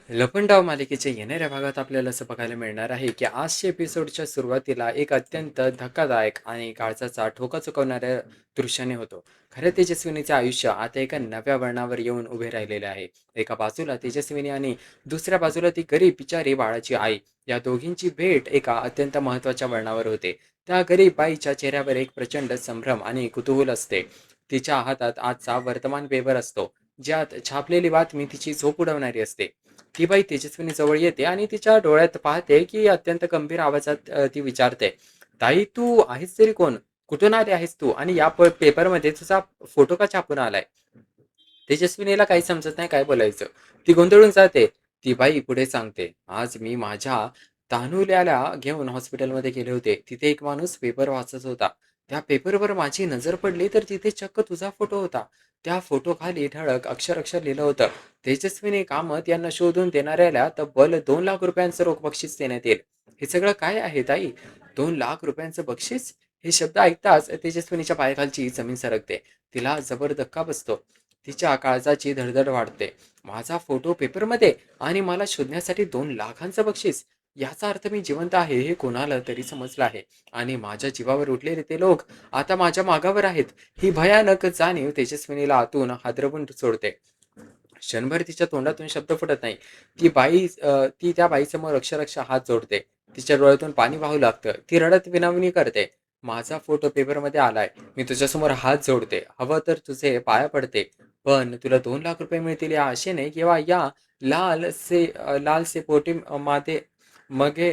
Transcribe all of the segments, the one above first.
लपंडाव मालिकेच्या येणाऱ्या भागात आपल्याला असं बघायला मिळणार आहे की आजच्या एपिसोडच्या सुरुवातीला एक अत्यंत धक्कादायक आणि काळजाचा ठोका चुकवणाऱ्या दृश्याने होतो. खरं तेजस्विनीचे आयुष्य आता एका नव्या वळणावर येऊन उभे राहिलेले आहे. एका बाजूला तेजस्विनी आणि दुसऱ्या बाजूला ती गरीब बिचारी बाळाची आई, या दोघींची भेट एका अत्यंत महत्त्वाच्या वळणावर होते. त्या गरीब बाईच्या चेहऱ्यावर एक प्रचंड संभ्रम आणि कुतूहल असते. तिच्या हातात आजचा वर्तमान पेपर असतो, ज्यात छापलेली बातमी तिची झोप उडवणारी असते. ती बाई तेजस्विनी जवळ येते आणि तिच्या डोळ्यात पाहते की अत्यंत गंभीर आवाजात ती विचारते, ताई तू आहेस तरी कोण? कुठून आली आहेस तू? आणि या पेपरमध्ये तुझा फोटो का छापून आलाय? तेजस्विनीला काही समजत नाही काय बोलायचं. ती गोंधळून जाते. ती बाई पुढे सांगते, आज मी माझ्या तानुल्याला घेऊन हॉस्पिटलमध्ये गेले होते. तिथे एक माणूस पेपर वाचत होता. त्या पेपरवर माझी नजर पडली तर तिथे चक्क तुझा फोटो होता. त्या फोटो खाली ठळक अक्षर अक्षर लिहिलं होतं, तेजस्विनी कामत यांना शोधून देणाऱ्याला तब्बल 2 लाख रुपयांचं रोख बक्षीस देण्यात येईल. हे सगळं काय आहे ताई? 2 लाख रुपयांचं बक्षीस? हे शब्द ऐकताच तेजस्विनीच्या पायाखालची जमीन सरकते. तिला जबर धक्का बसतो. तिच्या काळजाची धडधड वाढते. माझा फोटो पेपरमध्ये आणि मला शोधण्यासाठी 2 लाखांचं बक्षीस. याचा अर्थ मी जिवंत आहे हे कोणाला तरी समजलं आहे आणि माझ्या जीवावर उठलेले ते लोक आता माझ्या मागावर आहेत. ही भयानक जाणीव तेजस्विनीला आतून हादरवून सोडते. क्षणभर तिच्या तोंडातून शब्द फुटत नाही. ती त्या बाईसमोर अक्षरशः हात जोडते. तिच्या डोळ्यातून पाणी वाहू लागतं. ती रडत विनवणी करते, माझा फोटो पेपरमध्ये आलाय. मी तुझ्यासमोर हात जोडते. हवं तर तुझे पाया पडते. पण तुला 2 लाख रुपये मिळतील या आशेने किंवा या लालसे पोटी माते मगे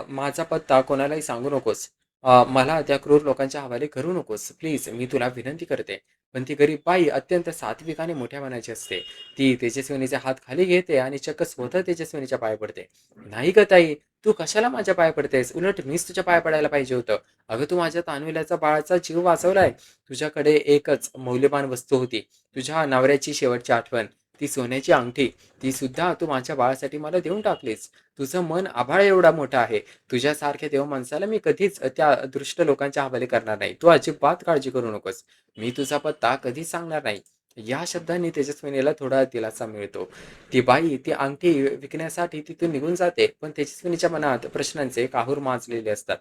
माझा पत्ता कोणालाही सांगू नकोस. मला त्या क्रूर लोकांच्या हवाले करू नकोस. प्लीज मी तुला विनंती करते. पण ती गरीब बाई अत्यंत सात्विक आणि मोठ्या मनाची असते. ती तेजस्विनीचे हात खाली घेते आणि चक्क स्वतः तेजस्विनीच्या पाया पडते. नाही ग ताई, तू कशाला माझ्या पाया पडतेस? उलट मीच तुझ्या पाया पडायला पाहिजे होतं. अगं तू माझ्या तान्हुल्याचा बाळाचा जीव वाचवलाय. तुझ्याकडे एकच मौल्यवान वस्तू होती, तुझ्या नवऱ्याची शेवटची आठवण, ती सोन्याची अंगठी. ती सुद्धा तू माझ्या बाळासाठी मला देऊन टाकलीस. तुझं मन आभाळ एवढा मोठा आहे. तुझ्यासारख्या देव माणसाला मी कधीच त्या दृष्ट लोकांच्या हवाले करणार नाही. तू अजिबात काळजी करू नकोस. मी तुझा पत्ता कधीच सांगणार नाही. या शब्दांनी तेजस्विनीला थोडा दिलासा मिळतो. ती बाई ती अंगठी विकण्यासाठी तिथून निघून जाते. पण तेजस्विनीच्या मनात प्रश्नांचे काहूर माजलेले असतात.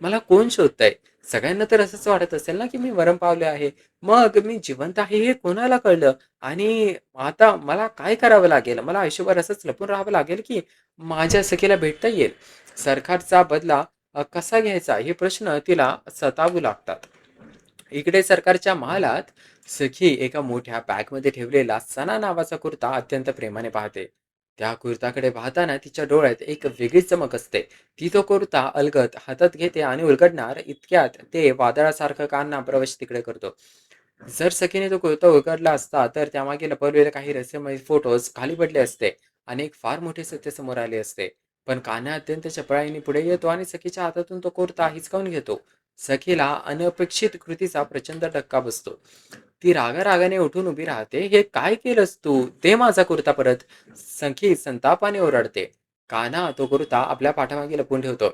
मला कोण शोधतंय? सगळ्यांना तर असंच वाटत असेल ना की मी मरण पावले आहे. मग मी जिवंत आहे हे कोणाला कळलं? आणि आता मला काय करावं लागेल? मला आयुष्यभर असंच लपून राहावं लागेल की माझ्या सखीला भेटता येईल? सरकारचा बदला कसा घ्यायचा? हे प्रश्न तिला सतावू लागतात. इकडे सरकारच्या महालात सखी एका मोठ्या बॅगमध्ये ठेवलेला सना नावाचा कुर्ता अत्यंत प्रेमाने पाहते. त्या कुर्ताकडे पाहताना तिच्या डोळ्यात एक वेगळीच चमक असते. ती तो कुर्ता अलगद हातात घेते आणि उलगडणार इतक्यात ते वादळासारखं कान्हा प्रवेश तिकडे करतो. जर सखीने तो कुर्ता उघडला असता तर त्यामागे लपवलेले काही रहस्यमय फोटोज खाली पडले असते आणि एक फार मोठे सत्य समोर आले असते. पण कान्हा अत्यंत चपळाईने पुढे येतो आणि सखीच्या हातातून तो कुर्ता हिसकावून घेतो. सखीला अनपेक्षित कृतीचा प्रचंड धक्का बसतो. ती रागारागाने उठून उभी राहते. हे काय केलंस तू? दे माझा कुर्ता परत. सखी संतापाने ओरडते. कान्हा तो कुर्ता आपल्या पाठीमागे लपवून ठेवतो.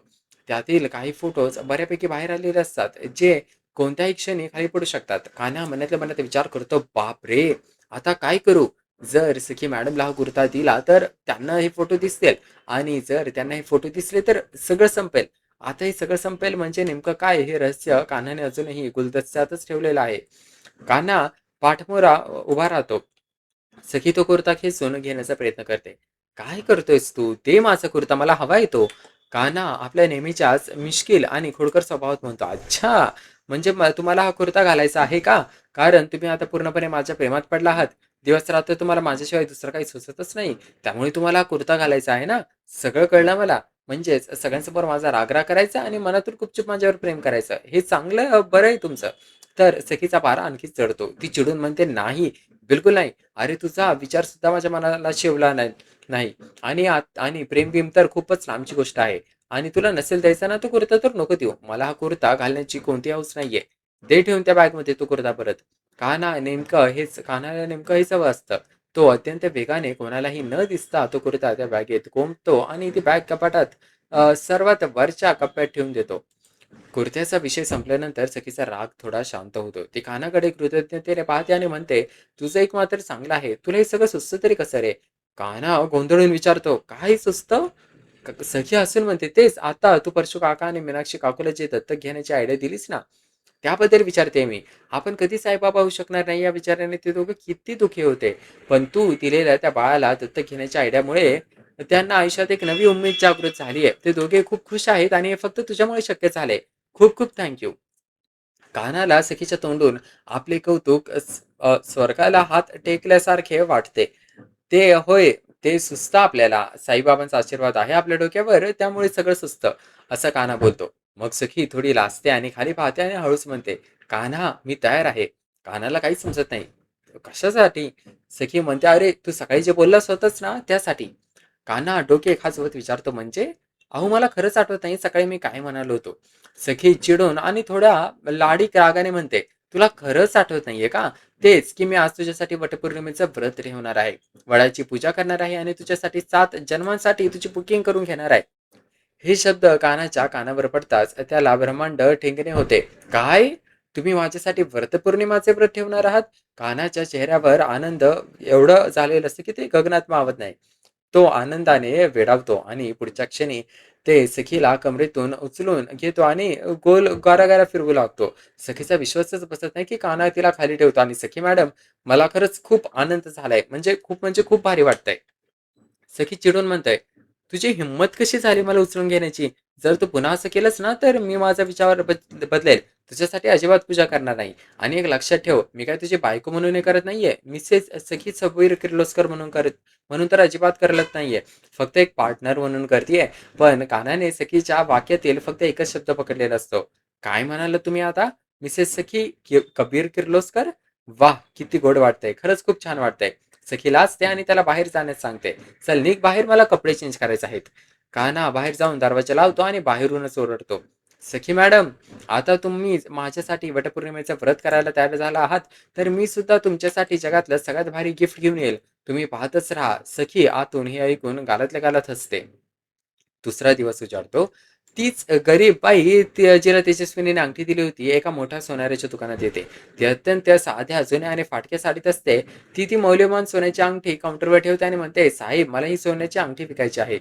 त्यातील काही फोटोज बऱ्यापैकी बाहेर आलेले असतात, जे कोणत्याही क्षणी खाली पडू शकतात. कान्हा मनातल्या मनात विचार करतो, बाप रे, आता काय करू? जर सखी मॅडमला हा कुर्ता दिला तर त्यांना हे फोटो दिसतील आणि जर त्यांना हे फोटो दिसले तर सगळं संपेल. आता हे सगळं संपेल म्हणजे नेमकं काय हे रहस्य कान्हाने अजूनही गुलदस्त्यातच ठेवलेलं आहे. कान्हा पाठमोरा उभा राहतो. सखी तो कुर्ता खेचून घेण्याचा प्रयत्न करते. काय करतोयस तू? दे माझा कुर्ता, मला हवा येतो. कान्हा आपल्या नेहमीच्याच मिश्किल आणि खोडकर स्वभावात म्हणतो, अच्छा, म्हणजे तुम्हाला हा कुर्ता घालायचा आहे का? कारण तुम्ही आता पूर्णपणे माझ्या प्रेमात पडला आहात. दिवस रात्र तुम्हाला माझ्याशिवाय दुसरं काही सुचतच नाही. त्यामुळे तुम्हाला हा कुर्ता घालायचा आहे ना? सगळं कळलं मला. म्हणजेच सगळ्यांसमोर माझा राग करायचा आणि मनातून गुपचूप माझ्यावर प्रेम करायचं. हे चांगलं बरं आहे तुमचं. तर सखीचा पारा आणखीच चढतो. ती चिडून म्हणते, नाही, बिलकुल नाही. अरे तुझा विचार सुद्धा माझ्या मनाला शिवला नाही. नाही. आणि प्रेम-बिम तर खूपच लांबची गोष्ट आहे. आणि तुला नसेल द्यायचा ना तो कुर्ता तर नको देऊ. मला हा कुर्ता घालण्याची कोणती हौस नाहीये. दे ठेवून त्या बॅगमध्ये तो कुर्ता परत. कान्हाला नेमकं हेच हवं असतं. तो अत्यंत वेगाने कोणालाही न दिसता तो कुर्ता त्या बॅगेत कोंबतो आणि ती बॅग कपाटात सर्वात वरच्या कप्प्यात ठेवून देतो. कुर्त्याचा विषय संपल्यानंतर सखीचा राग थोडा शांत होतो. ती कानाकडे कृतज्ञतेने पाहते आणि म्हणते, तुझं एक मात्र चांगलं आहे. तुला हे सगळं सुचतं तरी कसं रे? कान्हा गोंधळून विचारतो, "काय सुचतं?" सखी हसून म्हणते, "तेच आता तू परशू काका आणि मीनाक्षी काकूला जे दत्तक घेण्याची आयडिया दिलीस ना, त्याबद्दल विचारते मी. आपण कधीच आई-बाबा होऊ शकणार नाही या विचाराने ते दोघं किती दुःखी होते. पण तू दिलेल्या त्या बाळाला दत्तक घेण्याच्या आयडियामुळे त्यांना आयुष्यात एक नवी उमेद जागृत झाली आहे. ते दोघे खूप खुश आहेत आणि हे फक्त तुझ्यामुळे शक्य झालंय. खूप खूप थँक कान्हाला सखीच्या तोंडून आपले कौतुक स्वर्गाला हात टेकल्यासारखे वाटते. ते होय, ते सुचतं आपल्याला. साईबाबांचा आशीर्वाद आहे आपल्या डोक्यावर, त्यामुळे सगळं सुचतं, असं कान्हा बोलतो. मग सखी थोडी लाजते आणि खाली पाहते आणि हळूच म्हणते, "कान्हा, मी तयार आहे." कान्हाला काहीच समजत नाही. "कशासाठी?" सखी म्हणते, "अरे, तू सकाळी जे बोललास होतास ना, त्यासाठी." कान्हा डोके खाजवत विचारतो, "म्हणजे?" "अहो, मला खरंच आठवत नाही सकाळी मी काय म्हणालो होतो." सखी चिडून आणि थोड्या लाडीक रागाने म्हणते, "तुला खरंच आठवत नाहीये का? तेच की मी आज तुझ्यासाठी वटपौर्णिमेचं व्रत ठेवणार आहे. वडाची पूजा करणार आहे आणि तुझ्यासाठी 7 जन्मांसाठी तुझी बुकिंग करून घेणार आहे." हे शब्द कानाच्या कानावर पडताच त्याला ब्रह्मांड ठिंगणे होते. "काय? तुम्ही माझ्यासाठी वटपौर्णिमाचे व्रत ठेवणार आहात?" कानाच्या चेहऱ्यावर आनंद एवढं झालेलं असतं की ते गगनात मावत नाही. तो आनंदाने वेडावतो आणि पुढच्या क्षणी ते सखीला कमरेतून उचलून घेतो आणि गोल गारागारा फिरवू लागतो. सखीचा विश्वासच बसत नाही की कान्हा तिला खाली ठेवतो आणि "सखी मॅडम, मला खरंच खूप आनंद झालाय. म्हणजे खूप भारी वाटतंय." सखी चिडून म्हणते, "तुझी हिंमत कशी झाली मला उचलून घेण्याची? जर तू पुन्हा असं केलंस ना, तर मी माझा विचार बदलेल. तुझ्यासाठी अजिबात पूजा करणार नाही. आणि एक लक्षात ठेव, मी काय तुझी बायको म्हणून हे करत नाहीये. मिसेस सखी सबीर किर्लोस्कर म्हणून तर अजिबात करत नाहीये. फक्त एक पार्टनर म्हणून करतीये." पण कानाने सखीच्या वाक्यातील फक्त एकच शब्द पकडलेला असतो. "काय म्हणालात तुम्ही आता? मिसेस सखी कबीर किर्लोस्कर? वाह! किती गोड वाटतंय. खरंच खूप छान वाटतंय." सखी लाजते आणि त्याला बाहेर जाण्यास सांगते. "चल निघ बाहेर, मला कपडे चेंज करायचे आहेत." कान्हा बाहेर जाऊन दरवाजा लावतो आणि बाहेरूनच ओरडतो, "सखी मॅडम, आता तुम्ही माझ्यासाठी वटपौर्णिमेचं व्रत करायला तयार झाला आहात, तर मी सुद्धा तुमच्यासाठी जगातलं सगळ्यात भारी गिफ्ट घेऊन येईल. तुम्ही पाहतच राहा." सखी आतून हे ऐकून गालातल्या गालात हसते. दुसरा दिवस उजाडतो. तीच गरीब बाई जिला तेजस्विनीने अंगठी दिली होती, एका मोठ्या सोनाराच्या दुकानात येते. ती अत्यंत साध्या, जुन्या आणि फाटक्या साडीत असते. ती मौल्यवान सोन्याची अंगठी काउंटरवर ठेवते आणि म्हणते, "साहेब, मला ही सोन्याची अंगठी विकायची आहे."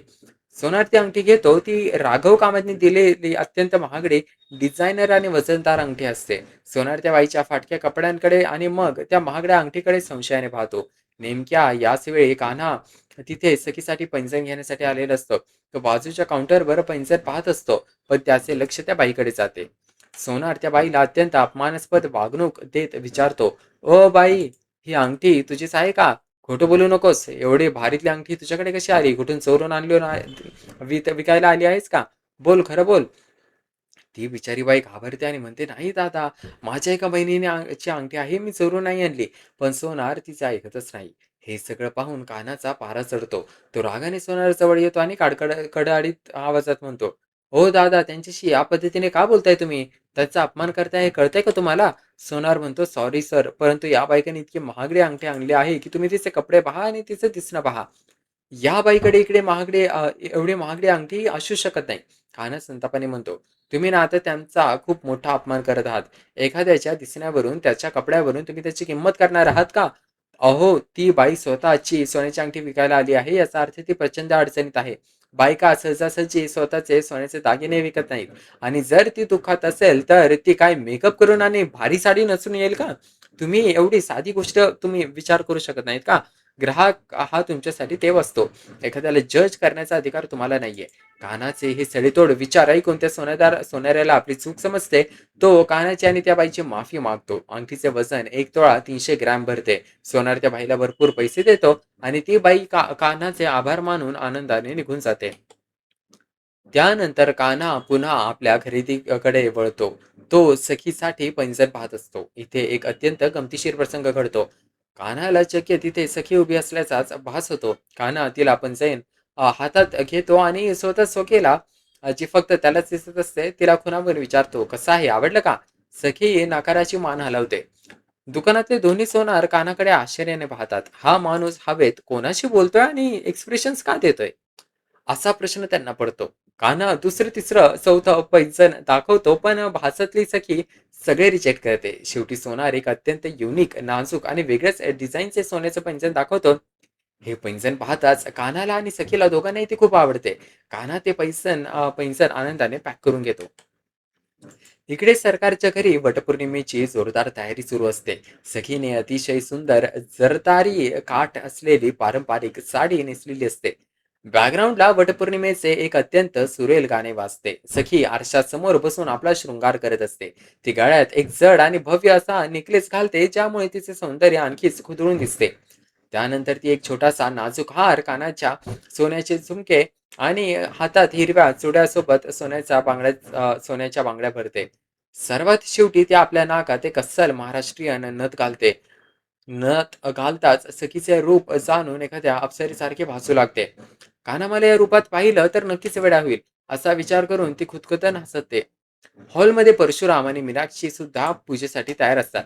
सोनार ती अंगठी घेतो. ती राघव कामातनी दिलेली अत्यंत महागडी डिझायनर आणि वजनदार अंगठी असते. सोनार त्या बाईच्या फाटक्या कपड्यांकडे आणि मग त्या महागड्या अंगठीकडे संशयाने पाहतो. नेमक्या याच वेळी कान्हा तिथे सखीसाठी पैंजण घेण्यासाठी आलेला असतो. तो बाजूच्या काउंटरवर पैंजण पाहत असतो, पण त्याचे लक्ष त्या बाईकडे जाते. सोनार त्या बाईला अत्यंत अपमानास्पद वागणूक देत विचारतो, "ओ बाई, ही अंगठी तुझीच आहे का? खोटं बोलू नकोस. एवढी भारीतली अंगठी तुझ्याकडे कशी आली? कुठून चोरून आणली ना विकायला आली आहेस का? बोल, खरं बोल." ती बिचारी बाई घाबरते आणि म्हणते, "नाही दादा, माझ्या एका बहिणीने ची अंगठी आहे, मी चोरून नाही आणली." पण सोनार तिचं ऐकतच नाही. हे सगळं पाहून कानाचा पारा चढतो. तो रागाने सोनार जवळ येतो आणि कडाडीत आवाजात म्हणतो, "हो दादा, त्यांच्याशी या पद्धतीने का बोलताय तुम्ही? त्यांचा अपमान करताय हे कळतंय का तुम्हाला?" सोनार म्हणतो, "सॉरी सर, परंतु या बायकोने इतकी महागडी अंगठी आणली आहे की तुम्ही तिचे कपडे पहा आणि तिचं दिसणं पहा. या बाईकडे इकडे एवढी महागडी अंगठी असू शकत नाही." कान्हा संतापाने म्हणतो, "तुम्ही ना आता त्यांचा खूप मोठा अपमान करत आहात. एखाद्याच्या दिसण्यावरून, त्याच्या कपड्यावरून तुम्ही त्याची किंमत करणार आहात का? अहो, ती बाई स्वतःची सोन्याची अंगठी विकायला आली आहे, याचा अर्थ ती प्रचंड अडचणीत आहे. बायका सहजासहजी स्वतःचे सोन्याचे दागिने विकत नाहीत आणि जर ती दुःखात असेल, तर ती काय मेकअप करून आणि भारी साडी नेसून येईल का? तुम्ही एवढी साधी गोष्ट तुम्ही विचार करू शकत नाहीत का? ग्राहक हा तुमच्यासाठी देव असतो. एखाद्याला जज करण्याचा अधिकार तुम्हाला नाहीये." कान्हाचे हे सडेतोड विचार ऐकून त्या सोनाऱ्याला आपली चूक समजते. तो कान्हाची आणि त्या बाईची माफी मागतो. अंगठीचे वजन 1 तोळा 300 ग्रॅम भरते. सोनार त्या बाईला भरपूर पैसे देतो आणि ती बाई कान्हाचे आभार मानून आनंदाने निघून जाते. त्यानंतर कान्हा पुन्हा आपल्या खरेदीकडे वळतो. तो सखीसाठी पैंजण पाहत असतो. इथे एक अत्यंत गमतीशीर प्रसंग घडतो. कान्हाला चक्क तिथे सखी उभी असल्याचाच भास होतो. कान्हा तिला पैंजण हातात घेतो आणि स्वतः सखीला जी फक्त त्यालाच दिसत असते, तिला खुणावून विचारतो, "कसं आहे? आवडलं का?" सखी नकाराची मान हलवते. दुकानातले दोन्ही सोनार कानाकडे आश्चर्याने पाहतात. हा माणूस हवेत कोणाशी बोलतोय आणि एक्सप्रेशन्स का देतोय? असा प्रश्न त्यांना पडतो. कान्हा दुसरं, तिसरं, चौथं पैंजण दाखवतो, पण भासातली सखी सगळे रिजेक्ट करते. शेवटी सोनार एक अत्यंत युनिक, नाजूक आणि वेगळ्याच डिझाईनचे सोन्याचं पैंजण दाखवतो. हे पैंजण पाहताच कान्हाला आणि सखीला दोघांनाही ते खूप आवडते. कान्हा ते पैंजण आनंदाने पॅक करून घेतो. इकडे सरकारच्या घरी वटपौर्णिमेची जोरदार तयारी सुरू असते. सखीने अतिशय सुंदर जरतारी काठ असलेली पारंपरिक साडी नेसलेली असते. बॅकग्राऊंडला वटपौर्णिमेचे एक अत्यंत सुरेल गाणे वाजते. सखी आरशासमोर बसून आपला शृंगार करत असते. ती गळ्यात एक जड आणि भव्य असा नेकलेस घालते, ज्यामुळे तिचे सौंदर्य आणखीच खुदळून दिसते. त्यानंतर ती एक छोटासा नाजूक हार, कानाच्या सोन्याचे झुमके आणि हातात हिरव्या चुड्यासोबत सोन्याच्या बांगड्या भरते. सर्वात शेवटी ती आपल्या नाकात एक अस्सल महाराष्ट्रीयन नथ घालते. नथ घालताच सखीचे रूप जाणून एखाद्या अप्सरेसारखे भासू लागते. कान्हा मला या रूपात पाहिलं तर नक्कीच वेडा होईल, असा विचार करून ती खुदखुदून हसते. हॉलमध्ये परशुराम आणि मीनाक्षी सुद्धा पूजेसाठी तयार असतात.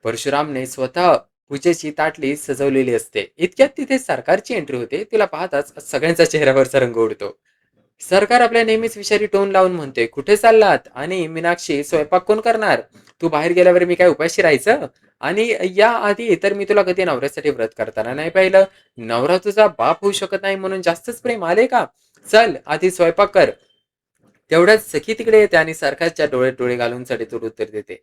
परशुरामने स्वतः पूजेची ताटली सजवलेली असते. इतक्यात तिथे सरकारची एंट्री होते. तिला पाहताच सगळ्यांचा चेहऱ्यावरचा रंग उडतो. सरकार आपल्या नेहमीच विषारी टोन लावून म्हणते, "कुठे चाललात?" आणि मीनाक्षी, "स्वयंपाक कोण करणार? तू बाहेर गेल्यावर मी काय उपाशी राहायचं? आणि या आधी तर मी तुला कधी नवऱ्यासाठी व्रत करताना नाही पाहिलं. नवरा तुझा बाप होऊ शकत नाही म्हणून जास्तच प्रेम आले का? चल आधी स्वयंपाक कर." तेवढ्यात सखी तिकडे येते आणि सरकारच्या डोळ्यात डोळे घालून सडेतोड उत्तर देते.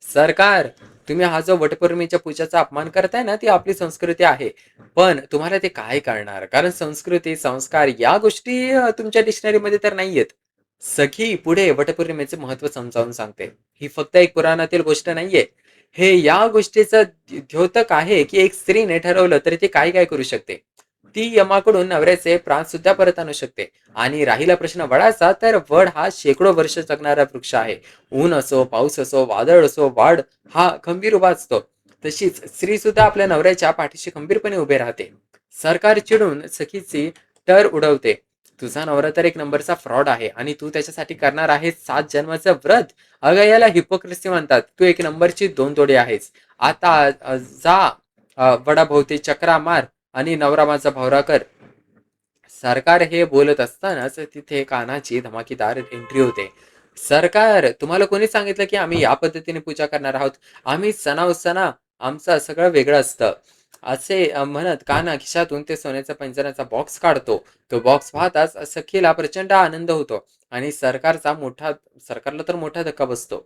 "सरकार, तुम्ही हा जो वटपौर्णिमेच्या पूजाचा अपमान करताय ना, ती आपली संस्कृती आहे. पण तुम्हाला ते काय कळणार? कारण संस्कृती, संस्कार या गोष्टी तुमच्या डिक्शनरीमध्ये तर नाहीयेत." सखी पुढे वटपौर्णिमेचे महत्त्व समजावून सांगते. ही फक्त एक पुराणातील गोष्ट नाहीये. हे या गोष्टीचं द्योतक आहे, की एक स्त्रीने ठरवलं तर ती काय-काय करू शकते. ती यमाकडून नवऱ्याचे प्राण सुद्धा परत आणू शकते. आणि राहिला प्रश्न वडाचा, तर वड हा शेकडो वर्ष जगणारा वृक्ष आहे. ऊन असो, पाऊस असो, वादळ असो, वाढ हा खंबीर उभा असतो. तशीच स्त्री सुद्धा आपल्या नवऱ्याच्या पाठीशी खंबीरपणे उभे राहते. सरकार चिडून सखीची टर उडवते. "तुझा नवरा तर एक नंबरचा फ्रॉड आहे आणि तू त्याच्यासाठी करणार आहेस 7 जन्माचं व्रत. अगं याला हिपोक्रेसी म्हणतात. तू एक नंबरची 2 तोडी आहेस. आता जा वडाभोवती चकरा मार आणि नवरा माझा भावरा कर." सरकार हे बोलत असतानाच तिथे कान्हाची धमाकेदार एंट्री होते. "सरकार, तुम्हाला कोणी सांगितलं की आम्ही या पद्धतीने पूजा करणार आहोत? आम्ही सणाउत्सना आमचं सगळं वेगळं असतं." असे म्हणत कान्हा खिशातून ते सोन्याचा पैंजणाचा बॉक्स काढतो. तो बॉक्स पाहताच सखीला प्रचंड आनंद होतो आणि सरकारला तर मोठा धक्का बसतो.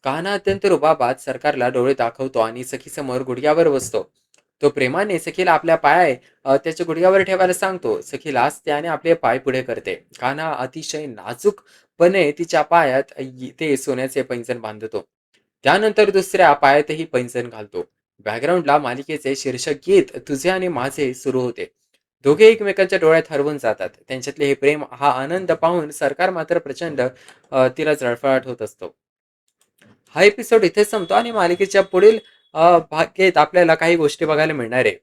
कान्हा अत्यंत रुबाबात सरकारला डोळे दाखवतो आणि सखीसमोर गुडघ्यावर बसतो. तो प्रेमाने सखीला त्याच्या गुडघ्यावर ठेवायला सांगतो. सखी लाजते आणि आपले पाय पुढे करते. कान्हा अतिशय नाजूकपणे तिच्या पायात ते सोन्याचे पैंजण बांधतो. त्यानंतर दुसऱ्या पायातही पैंजण घालतो. बॅकग्राऊंडला मालिकेचे शीर्षक गीत "तुझे आणि माझे" सुरू होते. दोघे एकमेकांच्या डोळ्यात हरवून जातात. त्यांच्यातले हे प्रेम, हा आनंद पाहून सरकार मात्र प्रचंड तिला जळफळाट होत असतो. हा एपिसोड इथेच संपतो आणि मालिकेच्या पुढील भागेत आपल्याला काही गोष्टी बघायला मिळणार आहे.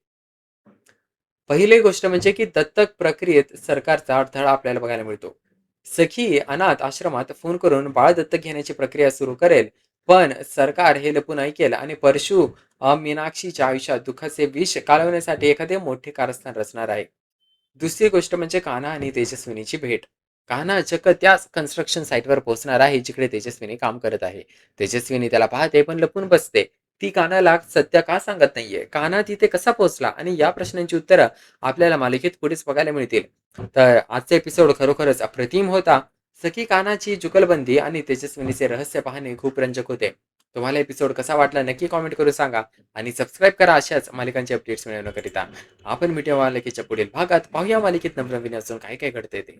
पहिली गोष्ट म्हणजे की दत्तक प्रक्रियेत सरकारचा अडथळा आपल्याला बघायला मिळतो. सखी अनाथ आश्रमात फोन करून बाळ दत्तक घेण्याची प्रक्रिया सुरू करेल, पण सरकार हे लपून ऐकेल आणि मीनाक्षीच्या आयुष्यात दुःखाचे विष कालवण्यासाठी एखादे मोठे कारस्थान रचणार आहे. दुसरी गोष्ट म्हणजे कान्हा आणि तेजस्विनीची भेट. कान्हा चक्क त्याच कन्स्ट्रक्शन साईटवर पोहोचणार आहे, जिकडे तेजस्विनी काम करत आहे. तेजस्विनी त्याला पाहते पण लपून बसते. ती कान्हाला सत्य का सांगत नाहीये? कान्हा तिथे कसा पोहोचला? आणि या प्रश्नांची उत्तरं आपल्याला मालिकेत पुढेच बघायला मिळतील. तर आजचा एपिसोड खरोखरच अप्रतिम होता. सखी कान्हाची जुगलबंदी आणि तेजस्विनीचे रहस्य पाहणे खूप रंजक होते. तुम्हाला एपिसोड कसा वाटला नक्की कॉमेंट करून सांगा आणि सबस्क्राईब करा अशाच मालिकांचे अपडेट्स मिळवण्याकरिता. आपण भेटूया मालिकेच्या पुढील भागात. पाहूया मालिकेत नवनवीन अजून काय काय घडते ते.